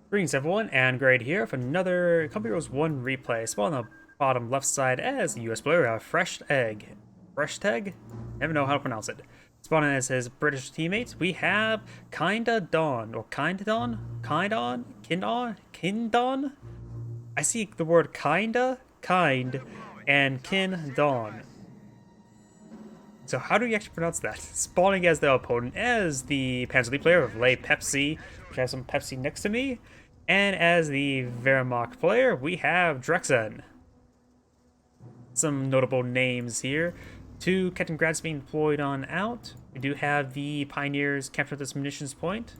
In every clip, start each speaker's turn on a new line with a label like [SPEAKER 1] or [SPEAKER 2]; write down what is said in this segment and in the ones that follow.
[SPEAKER 1] Greetings everyone, and Grade here for another Company Heroes 1 replay. Spawn on the bottom left side as the US player, Fresheg. Fresheg? Never know how to pronounce it. Spawning as his British teammates, we have Kindawn, or Kindawn? Kindawn? I see the word kinda, kind, and Kindawn. So how do you actually pronounce that? Spawning as the opponent as the Panzer League player of lePepsi, which has some Pepsi next to me. And as the Wehrmacht player, we have DexN. Some notable names here. 2 Captain Grads being deployed on out. We do have the Pioneers capture this munitions point.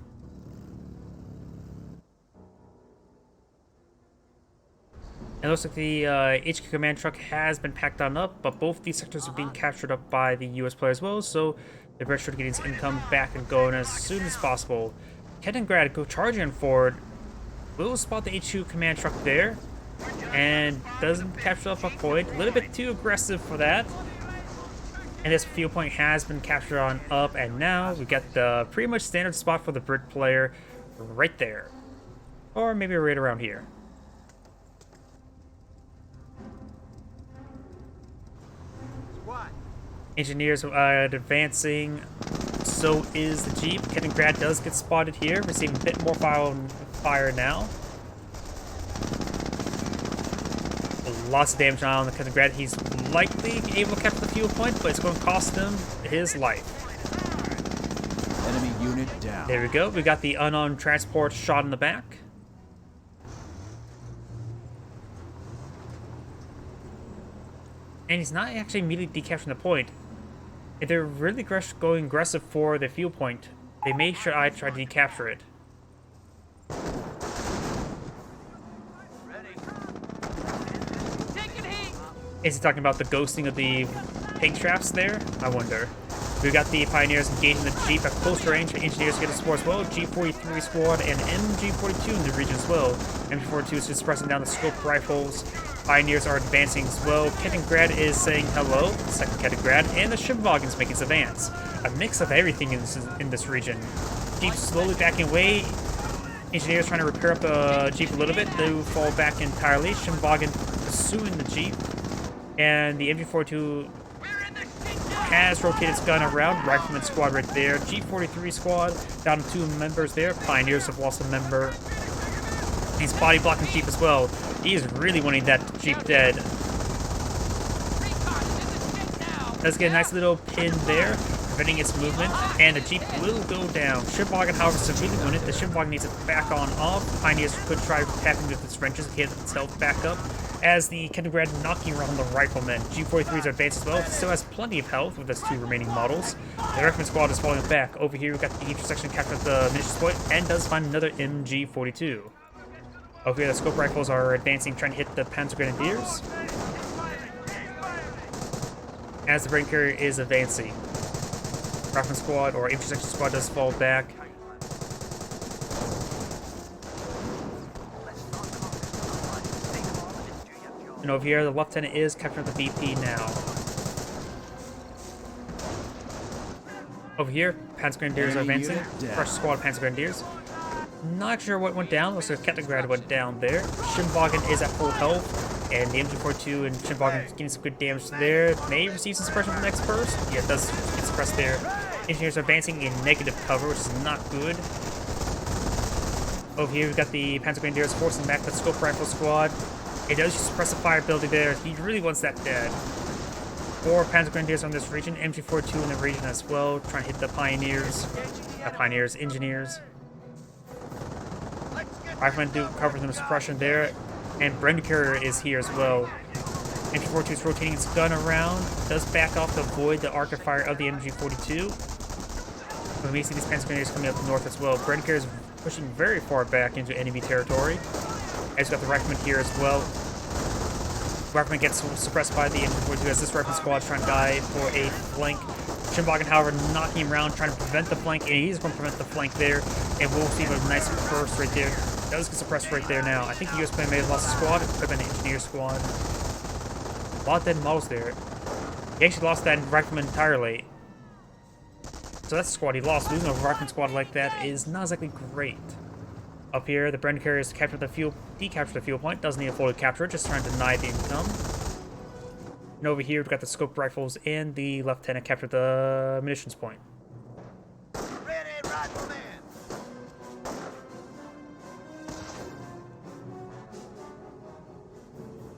[SPEAKER 1] It looks like the HQ command truck has been packed on up, but both these sectors are being captured up by the US player as well, so the British are getting its income back and going as soon as possible. Captain Grad go charging forward. Will spot the HQ command truck there, and doesn't capture up a point. A little bit too aggressive for that. And this field point has been captured on up, and now we got the pretty much standard spot for the Brit player right there. Or maybe right around here. Engineers advancing, so is the Jeep. Captain Grad does get spotted here, receiving a bit more fire now. Lots of damage on the Captain Grad. He's likely able to capture the fuel point, but it's going to cost him his life.
[SPEAKER 2] Enemy unit down.
[SPEAKER 1] There we go. We got the unarmed transport shot in the back. And he's not actually immediately decapturing the point. If they're really going aggressive for the fuel point, they may try to decapture it. Is he talking about the ghosting of the pink traps there? I wonder. We've got the Pioneers engaging the Jeep at close range. Engineers get a support as well. G43 squad and MG42 in the region as well. MG42 is just pressing down the scope rifles. Pioneers are advancing as well. Captain Grad is saying hello. Second Captain Grad. And the Shipwagon's making its advance. A mix of everything in this region. Jeep slowly backing away. Engineers trying to repair up the Jeep a little bit. They will fall back entirely. Shipwagon pursuing the Jeep. And the MG42 has rotated its gun around. Rifleman squad right there. G43 squad down to 2 members there. Pioneers have lost a member. He's body blocking Jeep as well. He is really wanting that Jeep dead. Let's get a nice little pin there, preventing its movement, and the Jeep will go down. Shipwagon, however, severely wounded. The Shipwagon needs it back on off. Pioneers could try tapping with its wrenches to get itself back up. As the Captain Grad knocking around the Rifleman. G43s are advanced as well. It still has plenty of health with its 2 remaining models. The Rifleman squad is falling back. Over here, we've got the intersection capture of the munitions point, and does find another MG42. Over here, the scope rifles are advancing, trying to hit the Panzer Grenadiers. As the brain carrier is advancing. Rifleman squad or intersection squad does fall back. And over here, the lieutenant is capturing the VP now. Over here, Panzer Grenadiers are advancing. Fresh squad of Panzer Grenadiers. Not sure what went down. Looks like Captain Grad went down there. Shipwagon is at full health. And the MG42 and Shipwagon getting some good damage there. May receive some suppression from the next burst. Yeah, it does get suppressed there. Engineers are advancing in negative cover, which is not good. Over here, we've got the Panzer Grenadiers forcing back the scope rifle squad. It does suppress the fire ability there. He really wants that dead. 4 Panzer Grenadiers on this region. MG42 in the region as well. Trying to hit the Pioneers. Engineers. Riflemen do cover them suppression there. And Brenda Carrier is here as well. MG42 is rotating its gun around. Does back off to avoid the arc of fire of the MG42. But we see these Panzer Grenadiers coming up north as well. Brenda Carrier is pushing very far back into enemy territory. He's got the Rifleman here as well. Rifleman gets suppressed by the MG42 as this Rifleman squad is trying to die for a flank. Shipwagon, however, knocking him around, trying to prevent the flank, and he's going to prevent the flank there. And we'll see a nice burst right there. That was suppressed right there now. I think the US player may have lost a squad. It could have been an engineer squad. A lot of dead models there. He actually lost that Rifleman entirely. So that's the squad he lost. Losing a Rifleman squad like that is not exactly great. Up here, the Bren carriers decapture the fuel point. Doesn't need a fully capture it, just trying to deny the income. And over here, we've got the scope rifles and the lieutenant capture the munitions point.
[SPEAKER 2] Ready, rifleman!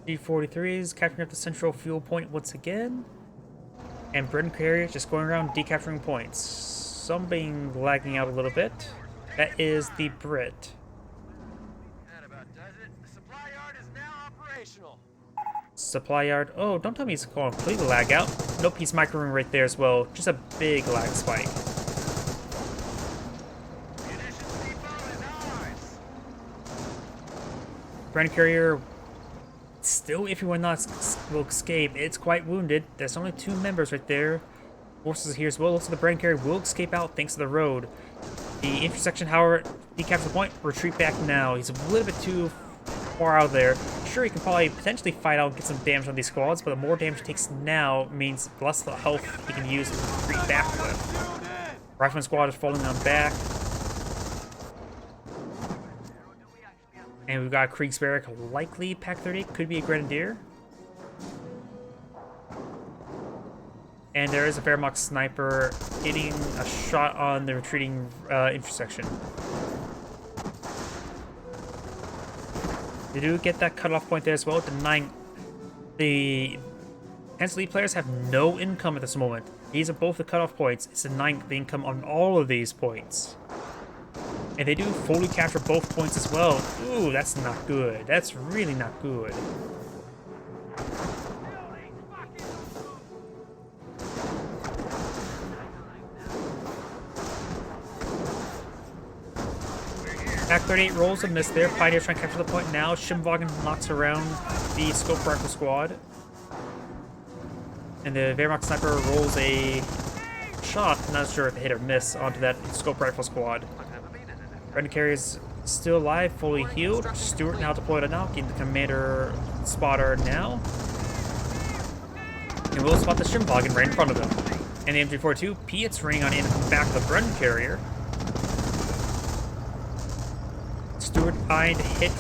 [SPEAKER 1] G43s capturing up the central fuel point once again. And Bren carriers just going around decapturing points. Some being lagging out a little bit. That is the Brit.
[SPEAKER 2] That about does it. The supply yard is now operational.
[SPEAKER 1] Supply yard. Oh, don't tell me he's going to completely lag out. Nope, he's microing right there as well. Just a big lag spike.
[SPEAKER 2] Munitions depot is ours.
[SPEAKER 1] Bren carrier still, if you not will escape, it's quite wounded. There's only 2 members right there. Forces here as well. Looks like the Bren carrier will escape out thanks to the road. The intersection, however, decapture the point. Retreat back now. He's a little bit too far out there. Sure, he can probably potentially fight out and get some damage on these squads, but the more damage he takes now means less the health he can use to retreat back with. Rifleman squad is falling on back. And we've got Kriegsberg, likely Pack 30, could be a Grenadier. And there is a Wehrmacht sniper getting a shot on the retreating intersection. They do get that cutoff point there as well, denying the Hence Elite players have no income at this moment. These are both the cutoff points. It's denying the income on all of these points. And they do fully capture both points as well. Ooh, that's not good. That's really not good. Pack 38 rolls a miss there. Pioneer trying to capture the point now. Schimwagen knocks around the scope rifle squad. And the Wehrmacht sniper rolls a shot, not sure if it hit or miss, onto that scope rifle squad. Bren carrier's still alive, fully healed. Stewart now deployed on Alki, the commander spotter now. And we'll spot the Schimwagen right in front of him. And the MG42, Piet's running on in the back of the Bren carrier. Stewart trying to hit,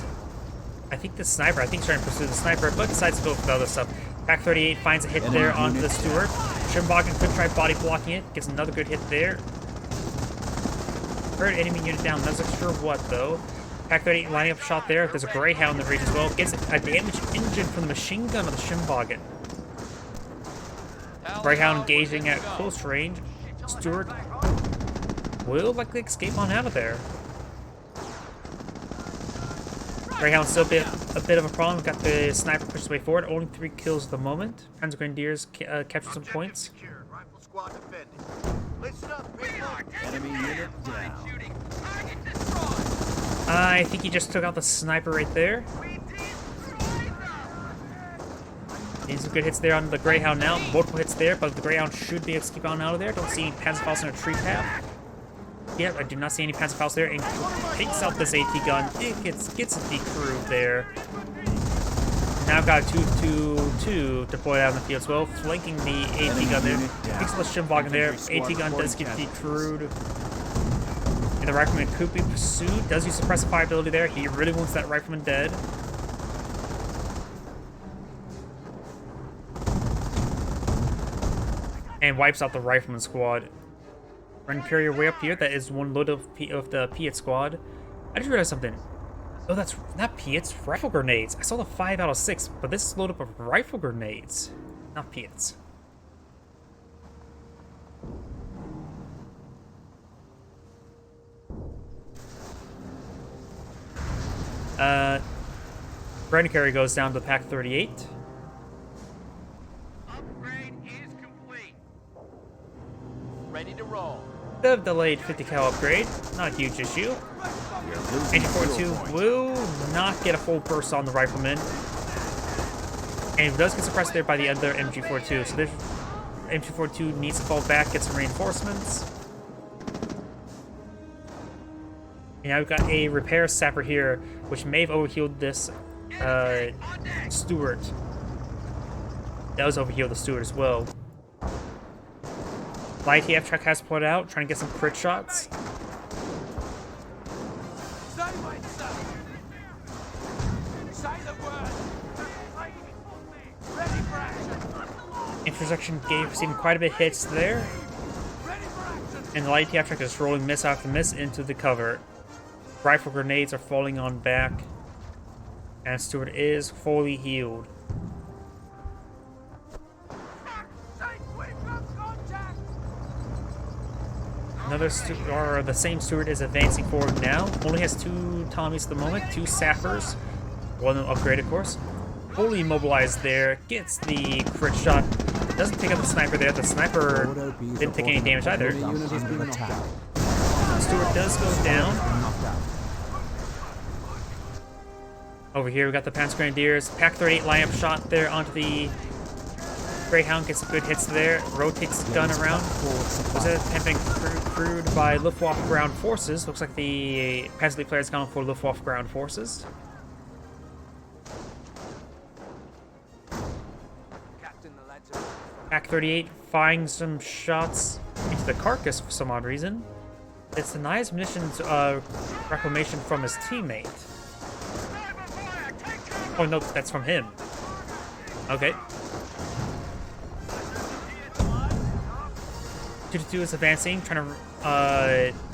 [SPEAKER 1] I think the sniper. I think he's trying to pursue the sniper, but decides to go for the other stuff. Pack 38 finds a hit there onto the Stewart. Schimwagen could try body blocking it. Gets another good hit there. Third enemy unit down. Not sure what though. Pack 38 lining up a shot there. There's a Greyhound in the range as well. Gets a damaged engine from the machine gun of the Schimwagen. Greyhound engaging at close range. Stewart will likely escape on out of there. Greyhound still a bit of a problem. We've got the sniper pushed his way forward. Only 3 kills at the moment. Friends of Grenadiers captured some points.
[SPEAKER 2] Enemy unit down.
[SPEAKER 1] I think he just took out the sniper right there. Needs some good hits there on the Greyhound now. Multiple hits there, but the Greyhound should be able to keep on out of there. Don't see any Panzerfaust in a tree path. Yep, I do not see any Panzerfaust there, and takes out this AT gun. It gets decrewed there. Now I've got a 2-2-2 deployed out in the field as well, flanking the AT gun there. Takes out the Schimwagen there. AT gun does get decrewed. And the Rifleman could be pursued. Does use suppressive fire ability there. He really wants that Rifleman dead. And wipes out the Rifleman squad. Bren carrier way up here. That is one load of the Piet squad. I just realized something. Oh, that's not Piet's. Rifle grenades. I saw the 5 out of 6, but this is loaded up of rifle grenades, not Piet's. Bren carrier goes down to Pack 38.
[SPEAKER 2] Upgrade is complete. Ready to roll.
[SPEAKER 1] Bit of delayed 50 cal upgrade, not a huge issue. MG42 will not get a full burst on the Rifleman. And it does get suppressed there by the other MG42, so there's MG42 needs to fall back, get some reinforcements. And now we've got a repair sapper here, which may have overhealed this Stewart. Does overheal the Stewart as well. Light TF truck has put out, trying to get some crit shots. infantry section receiving quite a bit of hits there. And the light ATF track is rolling miss after miss into the cover. Rifle grenades are falling on back. And Stewart is fully healed. The same Stewart is advancing forward now. Only has 2 Tommies at the moment, 2 sappers. One of them upgrade, of course. Fully immobilized there. Gets the crit shot. Doesn't take out the sniper there. The sniper didn't take any damage either. Stewart does go down. Over here we got the Panzer Grenadiers. Pack 38 line-up shot there onto the Greyhound. Gets some good hits there. Rotates the gun around. Was it being crewed by Luftwaffe ground forces? Looks like the Panzer player is going for Luftwaffe ground forces. Pack 38 firing some shots into the carcass for some odd reason. It denies munitions reclamation from his teammate. Oh no, that's from him. Okay. 2-2 is advancing, trying to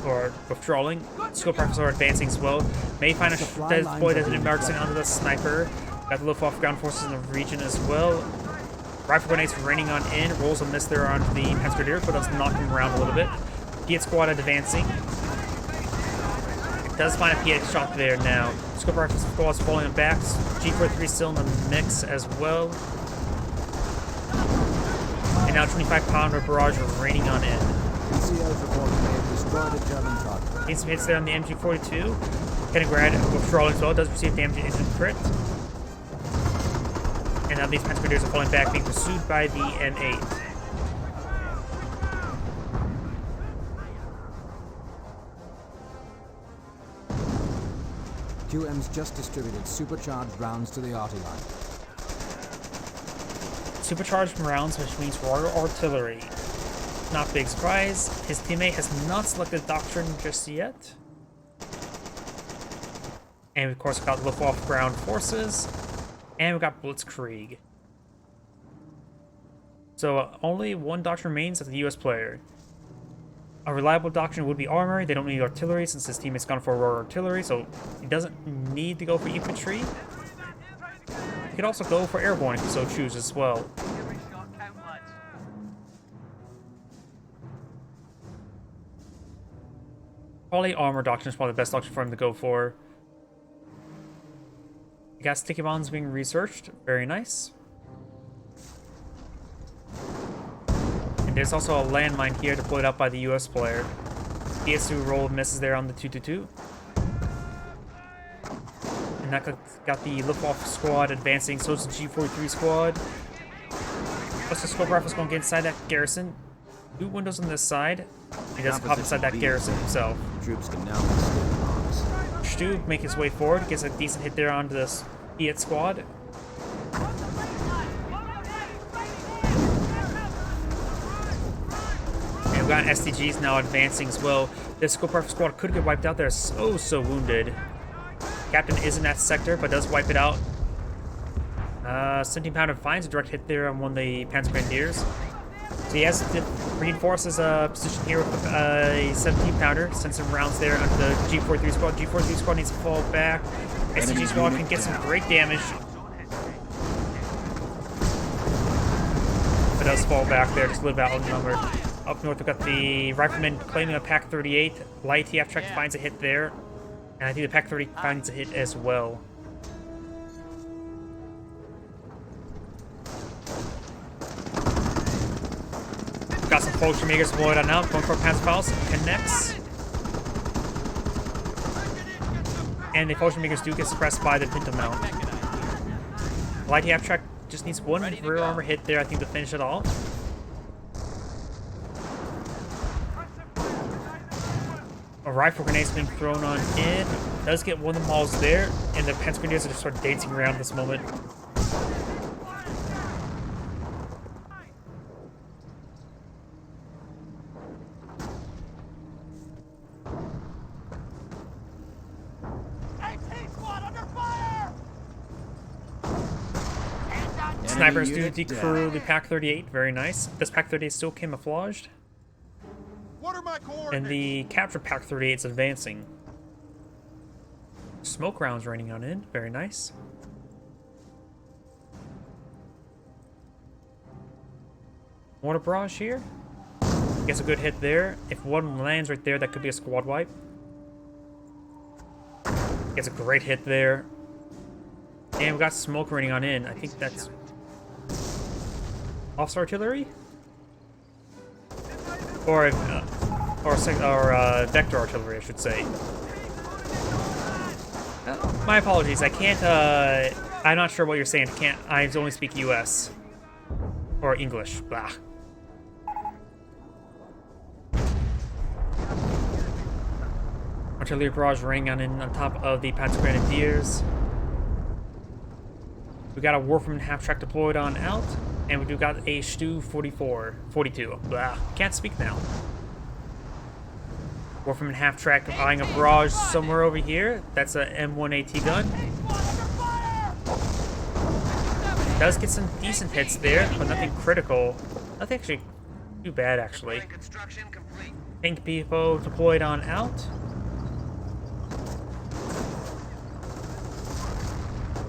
[SPEAKER 1] or withdrawing. Scope rifles are advancing as well. May find a deploy as an embarking onto the sniper. Got the Luftwaffe ground forces in the region as well. Rifle grenades raining on in, rolls a miss there onto the Panzer Grenadier, but does knock him around a little bit. Piet squad advancing. It does find a Piet shot there now. Scope rifle squad's falling on back. G43 still in the mix as well. And now 25-pounder barrage raining on in. Needs some hits there on the MG42. Kindawn withdrawal as well, does receive damage into the crit. And now these Panzer Grenadiers are falling back, being pursued by the M8.
[SPEAKER 3] QM's just distributed supercharged rounds to the arty line.
[SPEAKER 1] Supercharged rounds, which means Royal Artillery. Not big surprise. His teammate has not selected Doctrine just yet. And of course, we've got Luftwaffe ground forces. And we've got Blitzkrieg. So only one Doctrine remains as the US player. A reliable Doctrine would be armor. They don't need artillery since his teammate's gone for Royal Artillery, so he doesn't need to go for infantry. He could also go for airborne if he so chooses as well. Probably armor Doctrine is probably the best Doctrine for him to go for. The gas sticky bombs being researched. Very nice. And there's also a landmine here deployed out by the US player. PS2 roll misses there on the 2-2-2. And that got the Luftwaffe squad advancing, so it's the G43 squad. Plus the scope rifle's going to get inside that garrison. 2 windows on this side. He doesn't pop inside that garrison himself.
[SPEAKER 3] Troops can now arms.
[SPEAKER 1] Stu make his way forward, gets a decent hit there onto this Piet squad. And we've got STGs now advancing as well. This scope rifle squad could get wiped out. They're so wounded. Captain is in that sector, but does wipe it out. 17-pounder finds a direct hit there on one of the Panzer Grenadiers. So he has to reinforce his position here with a 17-pounder. Send some rounds there onto the G43 squad. G43 squad needs to fall back. STG squad can get some great damage. But does fall back there, just a little bit outnumbered. Up north, we've got the Riflemen claiming a Pack 38. Light TF track finds a hit there. And I think the Pack 30 finds a hit as well. Got some Fallschirmjägers deployed on out, going for Panzerfaust, connects. And the Fallschirmjägers do get suppressed by the Pinto mount. Light half track just needs one rear armor hit there, I think, to finish it all. A rifle grenade's being thrown on in. Does get one of the mauls there, and the Panzer Grenadiers are just sort of dancing around at this moment. snipers do
[SPEAKER 3] unit
[SPEAKER 1] decrew the Pack 38. Very nice. This Pack 38 still camouflaged.
[SPEAKER 2] What are my coordinates?
[SPEAKER 1] And the captured Pack 38 is advancing. Smoke rounds raining on in. Very nice. Mortar barrage here. Gets a good hit there. If one lands right there, that could be a squad wipe. Gets a great hit there. And we got smoke raining on in. I think that's officer artillery? Or vector artillery, I should say. My apologies. I can't. I'm not sure what you're saying. I only speak U.S. or English. Blah. Artillery barrage raining on top of the Panzer Grenadiers. We got a Warfman half-track deployed on out, and we do got a Stu 42. Blah. Can't speak now. Warfman half-track eyeing a barrage somewhere over here. That's a M1AT gun. Does get some decent hits there, but nothing critical. Nothing actually too bad, actually. Pink people deployed on out.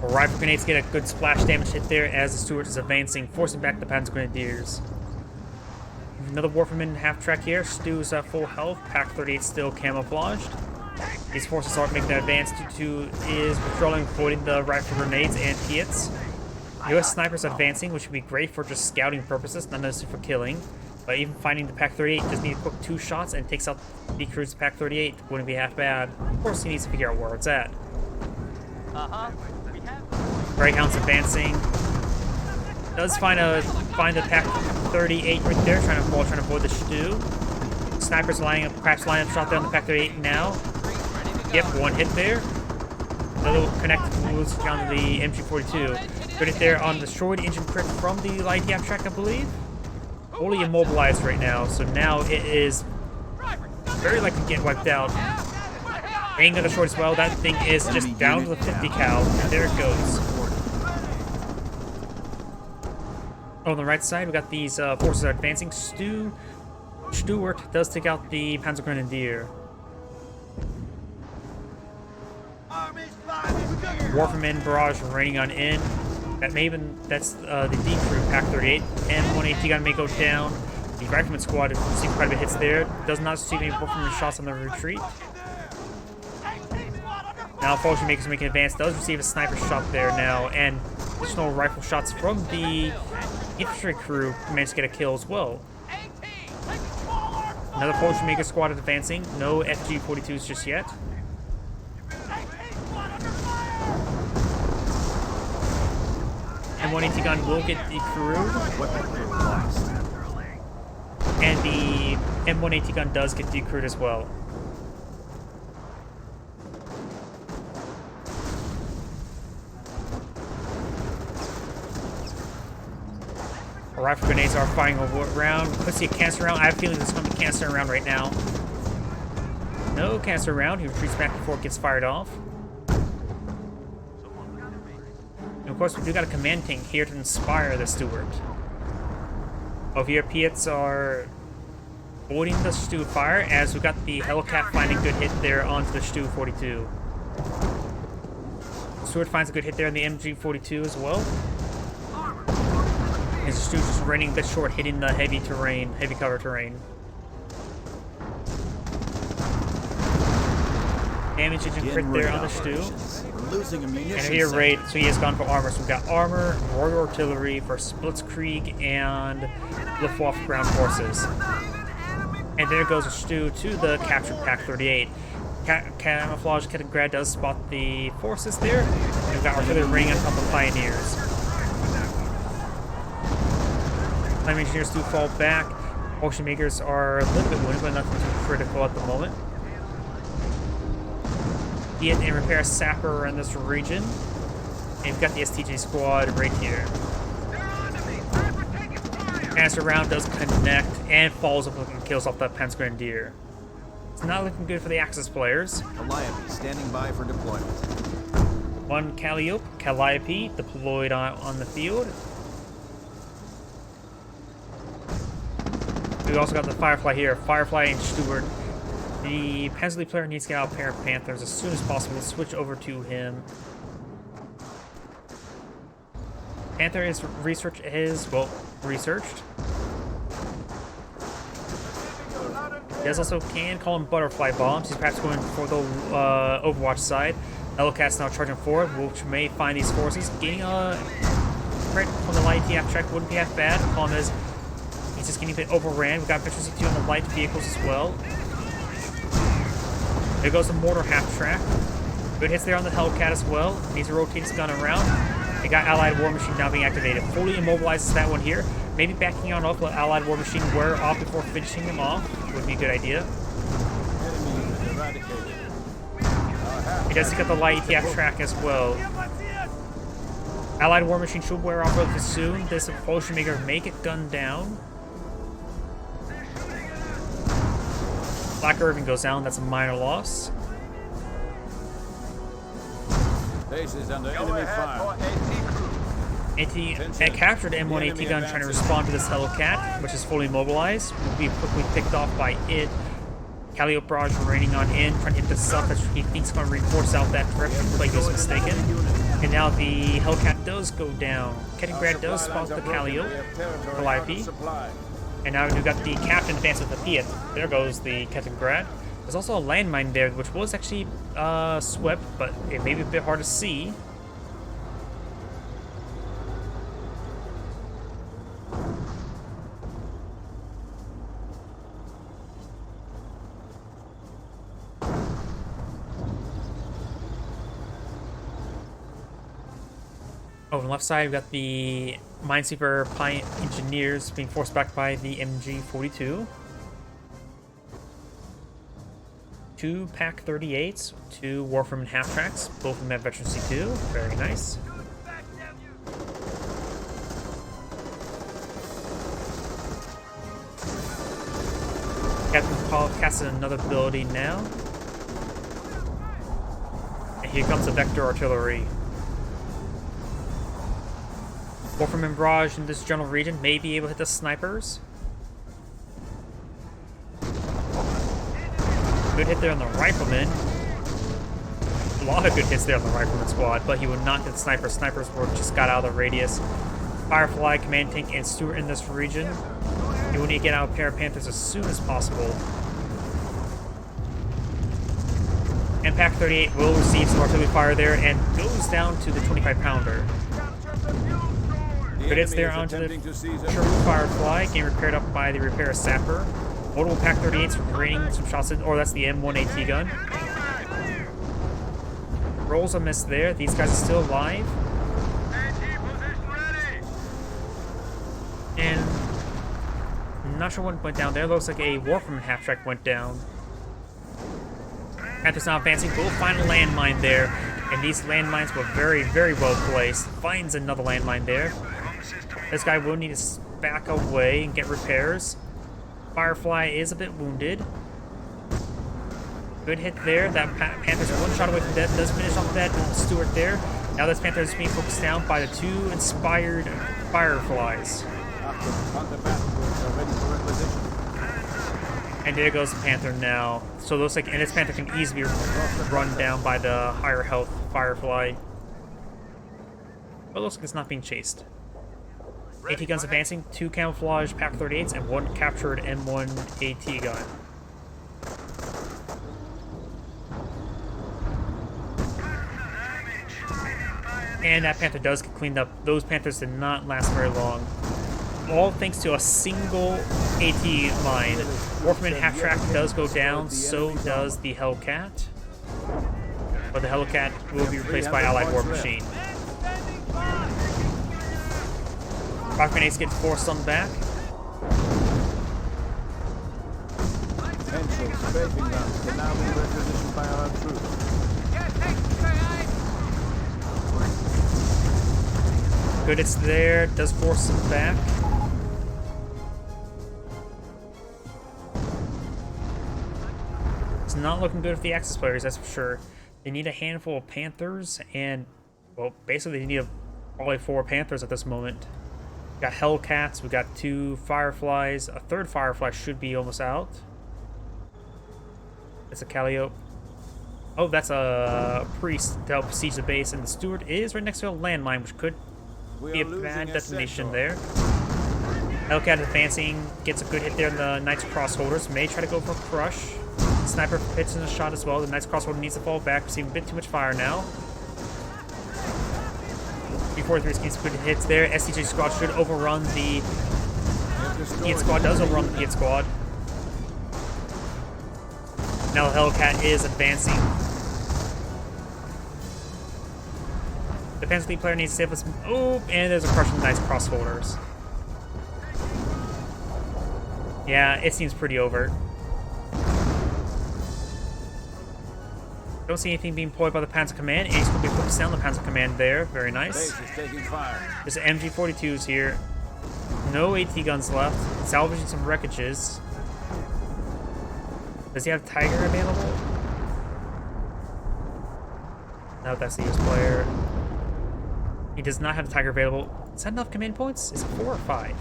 [SPEAKER 1] Rifle grenades get a good splash damage hit there as the Stuart is advancing, forcing back the Panzer Grenadiers. Another Warfman half-track here. Stu's full health. Pack 38 still camouflaged. These forces aren't making an advance due to is patrolling, avoiding the rifle grenades and hits. US snipers advancing, which would be great for just scouting purposes, not necessarily for killing. But even finding the Pack 38, just need a quick 2 shots and takes out the cruise Pack 38. Wouldn't be half bad. Of course, he needs to figure out where it's at. Greyhound's advancing. Does find the Pack 38 right there, trying to avoid the Stu. Snipers lining up, perhaps lining up shot there on the Pack 38 now. Yep, one hit there. Another connected moves down to the MG42. Good hit there on the destroyed engine crit from the light track, I believe. Fully immobilized right now, so now it is very likely to get wiped out. Rain gun destroyed as well. That thing is just down to the 50 cal. And there it goes. On the right side, we got these forces are advancing. Stuart does take out the Panzer Grenadier. Warfman barrage raining on in. That's the D crew, Pack 38. M1AT gun may go down. The Rifleman squad received quite a bit of hits there. Does not receive any Warfman shots on the retreat. Now, Fresheg makes making advance. Does receive a sniper shot there now, and additional rifle shots from the infantry crew managed to get a kill as well. Another Fresheg Maker squad advancing. No FG-42s just yet. M1AT gun will get decrewed. And the M1AT gun does get decrewed as well. Rifle grenades are firing around. Could see a cancer round. I have a feeling there's going to be a cancer round right now. No cancer round. He retreats back before it gets fired off. And of course, we do got a command tank here to inspire the Stuart. Over here, Piets are avoiding the Stu fire as we got the Hellcat finding a good hit there onto the Stu 42. Stuart finds a good hit there on the MG42 as well. His Stu's just running a bit short, hitting the heavy cover terrain. Damage engine crit there on the Stu. And here raid, so he has gone for armor. So we've got armor, Royal Artillery for Splitzkrieg, and Luftwaffe ground forces. And there goes a Stu to the captured Pack 38. Camouflage Grad does spot the forces there. And we've got artillery raining on top of Pioneers. Flame engineers do fall back. Ocean makers are a little bit wounded, but nothing too critical at the moment. Get and repair a sapper in this region. And we've got the STG squad right here. Cancer round does connect and falls up and kills off that Panzer Grenadier. It's not looking good for the Axis players.
[SPEAKER 3] Calliope standing by for deployment.
[SPEAKER 1] One Calliope deployed on the field. We also got the Firefly here. Firefly and Stewart. The Panzer player needs to get out a pair of Panthers as soon as possible. Switch over to him. Panther is researched. He does also can call him Butterfly Bombs. He's perhaps going for the Overwatch side. Hellcat's now charging forward, which may find these forces. Getting a crit from the light TF track wouldn't be half bad. The problem is he's just getting a bit overran. We've got efficiency 2 on the light vehicles as well. There goes the mortar half track. Good hits there on the Hellcat as well. Needs to rotate his gun around. They got Allied War Machine now being activated. Fully immobilizes that one here. Maybe backing on off, let Allied War Machine wear off before finishing him off. Would be a good idea. He does pick up the light ETF track as well. Allied War Machine should wear off relatively soon. This Potion Maker may get gunned down. Black Irving goes down. That's a minor loss.
[SPEAKER 4] Base is under enemy fire.
[SPEAKER 1] AT captured M1 AT gun trying to respond to this Hellcat, which is fully mobilized. Will be quickly picked off by it. Calliope Barrage raining on in, trying to hit the stuff that he thinks is going to reinforce out that direction, but he was mistaken. And now the Hellcat does go down. Kettengrad does spot the Calliope, Calliope. And now we've got the captain advancing with the Fiat. There goes the Kettengrad. There's also a landmine there, which was actually swept, but it may be a bit hard to see. Over on the left side, we've got the Minesweeper Pine Engineers being forced back by the MG42. 2 Pack 38s, 2 Warframe and half tracks, both of them have Veteran C2. Very nice. Captain Paul casts another ability now. And here comes the Vector Artillery. Warframe and Barrage in this general region may be able to hit the snipers. Good hit there on the Rifleman. A lot of good hits there on the Rifleman squad, but he would not hit the snipers. Snipers were just got out of the radius. Firefly, Command Tank, and Stewart in this region. You will need to get out a pair of Panthers as soon as possible. And Pack 38 will receive some artillery fire there and goes down to the 25-pounder. Good hits there onto the Sherman Firefly, getting repaired up by the repair Sapper. Multiple Pack 38s raining some shots in, or that's the M1 AT gun. Rolls a miss there. These guys are still alive. And I'm not sure what went down there. Looks like a Warframe half track went down. Panthers now advancing. We'll find a landmine there. And these landmines were very, very well placed. Finds another landmine there. This guy will need to back away and get repairs. Firefly is a bit wounded. Good hit there. That Panther's one shot away from death. Does finish off that Stewart there. Now this Panther is being focused down by the 2 inspired Fireflies. And there goes the Panther now. So it looks like, and this Panther can easily be run down by the higher health Firefly. But it looks like it's not being chased. AT guns advancing, 2 camouflage Pack 38s, and 1 captured M1 AT gun. And that Panther does get cleaned up. Those Panthers did not last very long. All thanks to a single AT mine. Warfman half track does go down, so does the Hellcat. But the Hellcat will be replaced by Allied War Machine. Rock Grenades get forced on back. Good, it's there. Does force them back. It's not looking good for the Axis players, that's for sure. They need a handful of Panthers, and, well, basically they need probably 4 Panthers at this moment. Got Hellcats, we got 2 Fireflies. A 3rd Firefly should be almost out. It's a Calliope. Oh, that's a Priest to help siege the base, and the Steward is right next to a landmine, which could be a bad detonation there. Hellcat advancing, gets a good hit there in the Knight's Crossholders. May try to go for a crush. Sniper hits in a shot as well. The Knight's Crossholder needs to fall back, receiving a bit too much fire now. B-43 gets good hits there. SCJ squad should overrun the Piet squad. Does overrun the Piet squad. Now the Hellcat is advancing. The Defense League player needs to save us. Oh, and there's a crush from the Knight's Crossholders. Yeah, it seems pretty overt. Don't see anything being employed by the Panzer Command. Ace will be focused down the Panzer Command there. Very nice.
[SPEAKER 4] Base is taking fire.
[SPEAKER 1] There's MG42s here. No AT guns left. Salvaging some wreckages. Does he have Tiger available? No, that's the US player. He does not have the Tiger available. Is that enough command points? Is it 4 or 5?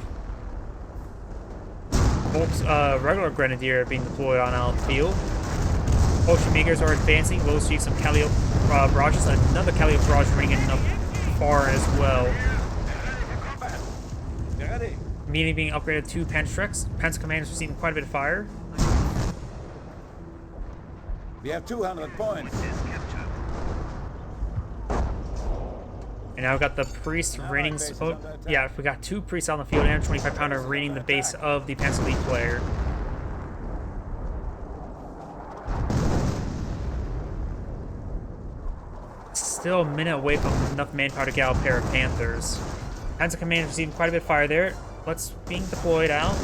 [SPEAKER 1] Volk's regular Grenadier being deployed on outfield. Ocean Makers are advancing. We'll see some Calliope barrages. Another Calliope barrage ringing up far as well. Immediately being upgraded to Panzertrex. Panzer Command is receiving quite a bit of fire.
[SPEAKER 4] We have 200 points.
[SPEAKER 1] And now we've got the Priest raining. Oh, yeah, we got 2 Priests on the field and a 25-pounder raining the base of the Panzer League player. Still a minute away from enough manpower to get out a pair of Panthers. Panzer Command is receiving quite a bit of fire there. Let's being deployed out.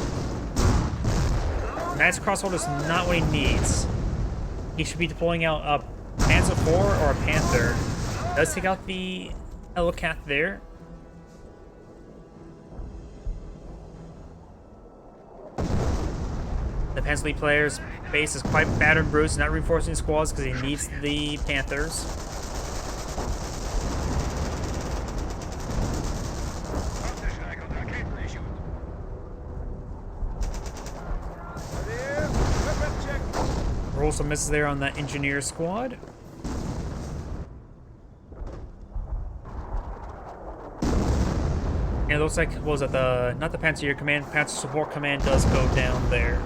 [SPEAKER 1] Knight's Crossholder is not what he needs. He should be deploying out a Panzer IV or a Panther. Does take out the Hellcat there. The Panzer League player's base is quite battered and bruised, not reinforcing squads because he needs the Panthers. Roll some misses there on that engineer squad. And it looks like, what was it, not the Panzer Command, Panzer Support Command does go down there.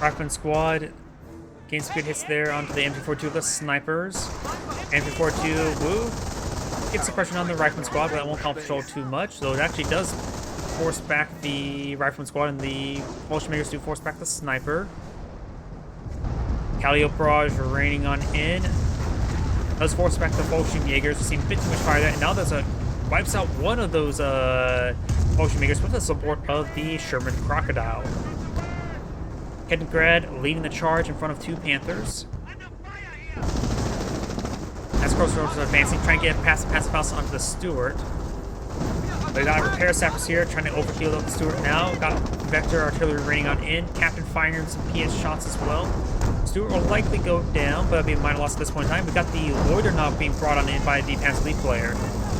[SPEAKER 1] Rifleman squad gains good hits there onto the MG42 of the snipers. MG42, woo, gets suppression on the Rifleman squad, but that won't help control too much. Though it actually does force back the Rifleman squad, and the Bolshevikers do force back the sniper. Calliope barrage raining on in. Does force back the Bolshevikers. We've seen a bit too much fire there, and now there's a wipes out one of those Bolshevikers with the support of the Sherman Crocodile. Kedingrad leading the charge in front of 2 Panthers. As Crossroads are advancing, trying to get past the House onto the Stewart. They got repair sappers here, trying to overkill the Stewart now. Got Vector artillery raining on in. Captain firing some PS shots as well. Stewart will likely go down, but it'll be a minor loss at this point in time. We got the Loiter now being brought on in by the Panzer League player.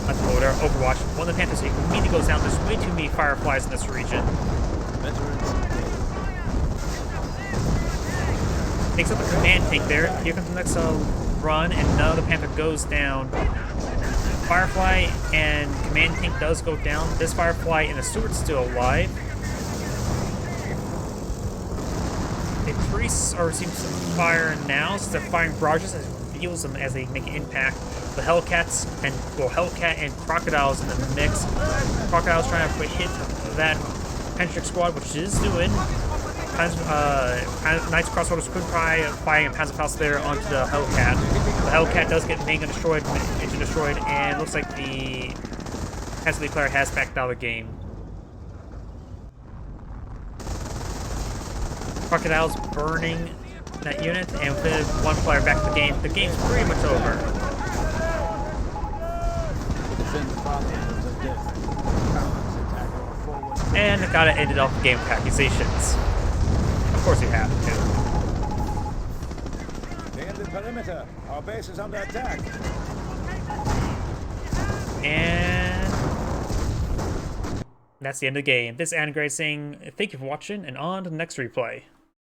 [SPEAKER 1] Not the Loiter, Overwatch. One of the Panthers immediately goes down. There's way too many Fireflies in this region. Takes up a command tank there. Here comes the next run, and another Panther goes down. Firefly and command tank does go down. This Firefly and the Stewart's still alive. The Priests are receiving some fire now, so they're firing barrages and reveals them as they make an impact. The Hellcats and, well, Hellcat and Crocodiles in the mix. Crocodiles trying to hit that Panzer squad, which is doing. Knight's Crossholders could try firing a Panzerfaust there onto the Hellcat. The Hellcat does get main gun destroyed, engine destroyed, and looks like the Panzer League player has backed out of the game. Crocodile's burning that unit, and with 1 player back in the game's pretty much over.
[SPEAKER 4] Defend the father of the death. Attack our forward.
[SPEAKER 1] And I gotta end it off the game with accusations. Of course you have to.
[SPEAKER 4] They in the perimeter. Our base is under attack.
[SPEAKER 1] And that's the end of the game. This is Anne Gray saying thank you for watching, and on to the next replay.